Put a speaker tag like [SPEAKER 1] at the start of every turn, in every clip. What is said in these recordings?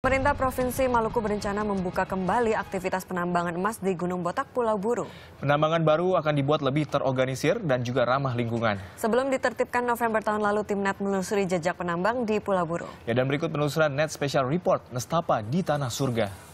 [SPEAKER 1] Pemerintah Provinsi Maluku berencana membuka kembali aktivitas penambangan emas di Gunung Botak, Pulau Buru.
[SPEAKER 2] Penambangan baru akan dibuat lebih terorganisir dan juga ramah lingkungan.
[SPEAKER 1] Sebelum ditertibkan November tahun lalu, tim NET menelusuri jejak penambang di Pulau Buru.
[SPEAKER 2] Ya, dan berikut penelusuran NET Special Report Nestapa di Tanah Surga.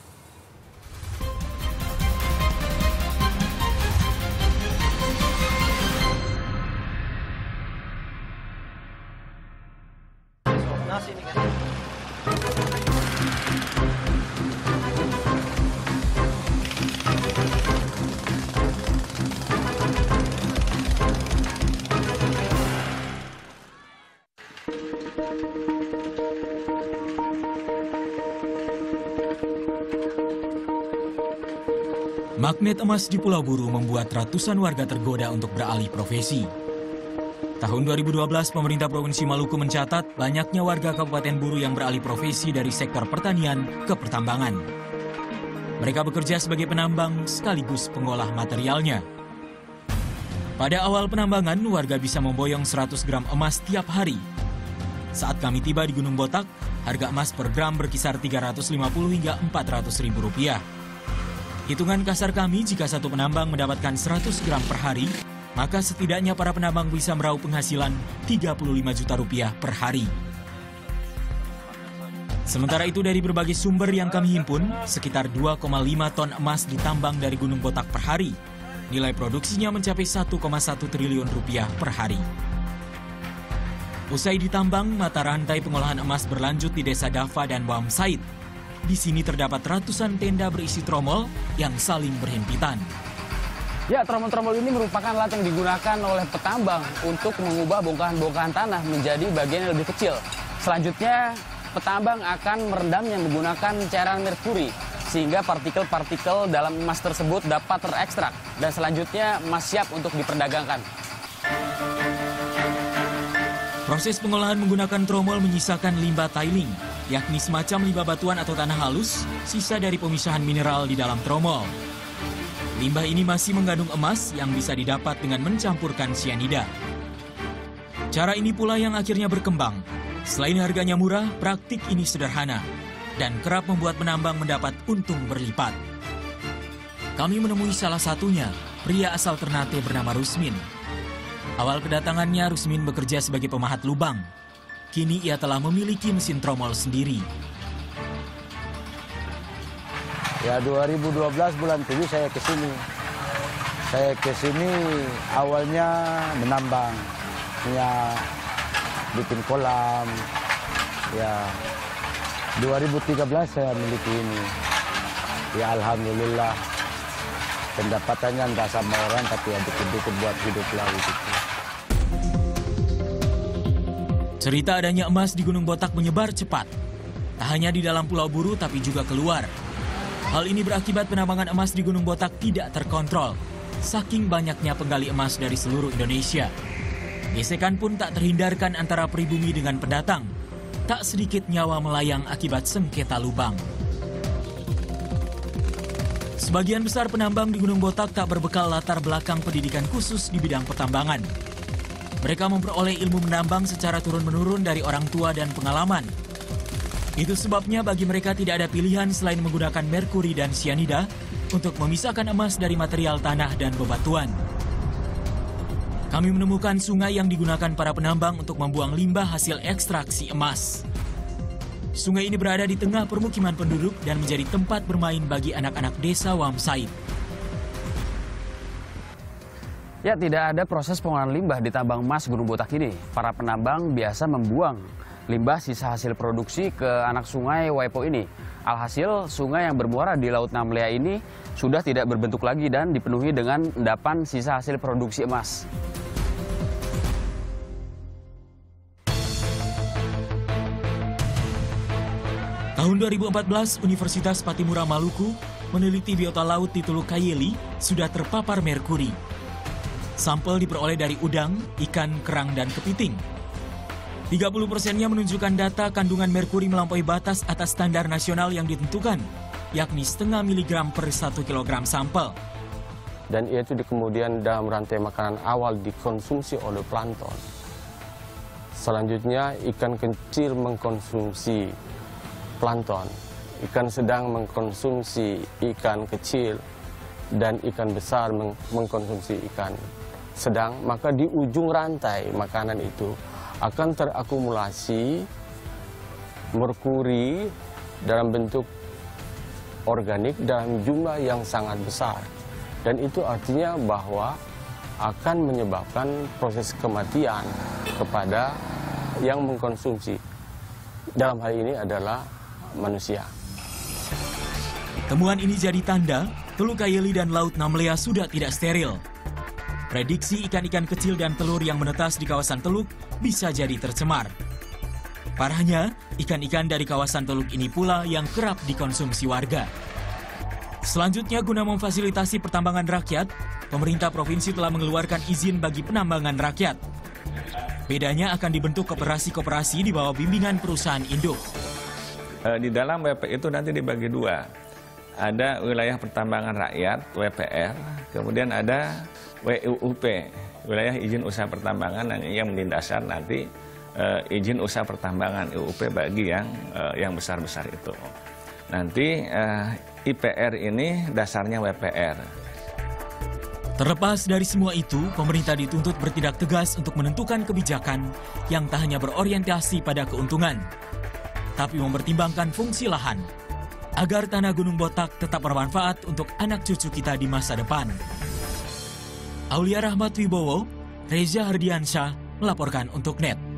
[SPEAKER 3] Magnet emas di Pulau Buru membuat ratusan warga tergoda untuk beralih profesi. Tahun 2012, pemerintah Provinsi Maluku mencatat banyaknya warga Kabupaten Buru yang beralih profesi dari sektor pertanian ke pertambangan. Mereka bekerja sebagai penambang sekaligus pengolah materialnya. Pada awal penambangan, warga bisa memboyong 100 gram emas tiap hari. Saat kami tiba di Gunung Botak, harga emas per gram berkisar 350 hingga 400 ribu rupiah. Hitungan kasar kami, jika satu penambang mendapatkan 100 gram per hari, maka setidaknya para penambang bisa meraup penghasilan 35 juta rupiah per hari. Sementara itu, dari berbagai sumber yang kami himpun, sekitar 2,5 ton emas ditambang dari Gunung Botak per hari. Nilai produksinya mencapai 1,1 triliun rupiah per hari. Usai ditambang, mata rantai pengolahan emas berlanjut di Desa Dava dan Wam Said. Di sini terdapat ratusan tenda berisi tromol yang saling berhimpitan.
[SPEAKER 4] Ya, tromol-tromol ini merupakan alat yang digunakan oleh petambang untuk mengubah bongkahan-bongkahan tanah menjadi bagian yang lebih kecil. Selanjutnya, petambang akan merendamnya menggunakan cairan merkuri, sehingga partikel-partikel dalam emas tersebut dapat terekstrak. Dan selanjutnya, emas siap untuk diperdagangkan.
[SPEAKER 3] Proses pengolahan menggunakan tromol menyisakan limbah tiling, yakni semacam limbah batuan atau tanah halus, sisa dari pemisahan mineral di dalam tromol. Limbah ini masih mengandung emas yang bisa didapat dengan mencampurkan sianida. Cara ini pula yang akhirnya berkembang. Selain harganya murah, praktik ini sederhana dan kerap membuat penambang mendapat untung berlipat. Kami menemui salah satunya, pria asal Ternate bernama Rusmin. Awal kedatangannya, Rusmin bekerja sebagai pemahat lubang. Kini ia telah memiliki mesin tromol sendiri.
[SPEAKER 5] Ya, 2012 bulan 7 saya ke sini. Saya ke sini awalnya menambang, bikin kolam. Ya, 2013 saya miliki ini. Ya, alhamdulillah. Pendapatannya enggak sama orang, tapi ya dikit-dikit buat hidup lah gitu.
[SPEAKER 3] Cerita adanya emas di Gunung Botak menyebar cepat. Tak hanya di dalam Pulau Buru, tapi juga keluar. Hal ini berakibat penambangan emas di Gunung Botak tidak terkontrol, saking banyaknya penggali emas dari seluruh Indonesia. Gesekan pun tak terhindarkan antara pribumi dengan pendatang. Tak sedikit nyawa melayang akibat sengketa lubang. Sebagian besar penambang di Gunung Botak tak berbekal latar belakang pendidikan khusus di bidang pertambangan. Mereka memperoleh ilmu menambang secara turun-menurun dari orang tua dan pengalaman. Itu sebabnya bagi mereka tidak ada pilihan selain menggunakan merkuri dan sianida untuk memisahkan emas dari material tanah dan bebatuan. Kami menemukan sungai yang digunakan para penambang untuk membuang limbah hasil ekstraksi emas. Sungai ini berada di tengah permukiman penduduk dan menjadi tempat bermain bagi anak-anak desa Wam Said.
[SPEAKER 4] Ya, tidak ada proses pengolahan limbah di tambang emas Gunung Botak ini. Para penambang biasa membuang limbah sisa hasil produksi ke anak sungai Waipo ini. Alhasil, sungai yang bermuara di Laut Namlea ini sudah tidak berbentuk lagi dan dipenuhi dengan endapan sisa hasil produksi emas.
[SPEAKER 3] Tahun 2014, Universitas Patimura Maluku meneliti biota laut di Teluk Kayeli sudah terpapar merkuri. Sampel diperoleh dari udang, ikan, kerang, dan kepiting. 30%-nya menunjukkan data kandungan merkuri melampaui batas atas standar nasional yang ditentukan, yakni 0,5 miligram per 1 kilogram sampel.
[SPEAKER 6] Dan itu kemudian dalam rantai makanan awal dikonsumsi oleh plankton. Selanjutnya ikan kecil mengkonsumsi plankton. ikan sedang mengkonsumsi ikan kecil, dan ikan besar mengkonsumsi ikan sedang, maka di ujung rantai makanan itu akan terakumulasi merkuri dalam bentuk organik dalam jumlah yang sangat besar. Dan itu artinya bahwa akan menyebabkan proses kematian kepada yang mengkonsumsi. Dalam hal ini adalah manusia.
[SPEAKER 3] Temuan ini jadi tanda Teluk Kayeli dan Laut Namlea sudah tidak steril. Prediksi ikan-ikan kecil dan telur yang menetas di kawasan teluk bisa jadi tercemar. Parahnya, ikan-ikan dari kawasan teluk ini pula yang kerap dikonsumsi warga. Selanjutnya, guna memfasilitasi pertambangan rakyat, pemerintah provinsi telah mengeluarkan izin bagi penambangan rakyat. Bedanya akan dibentuk koperasi-koperasi di bawah bimbingan perusahaan induk.
[SPEAKER 7] Di dalam WP itu nanti dibagi dua. Ada wilayah pertambangan rakyat, WPR, kemudian ada WUUP, wilayah izin usaha pertambangan yang mendasar nanti izin usaha pertambangan IUP bagi yang besar-besar itu. Nanti IPR ini dasarnya WPR.
[SPEAKER 3] Terlepas dari semua itu, pemerintah dituntut bertindak tegas untuk menentukan kebijakan yang tak hanya berorientasi pada keuntungan, tapi mempertimbangkan fungsi lahan, agar tanah Gunung Botak tetap bermanfaat untuk anak cucu kita di masa depan. Aulia Rahmat Wibowo, Reza Hardiansyah melaporkan untuk NET.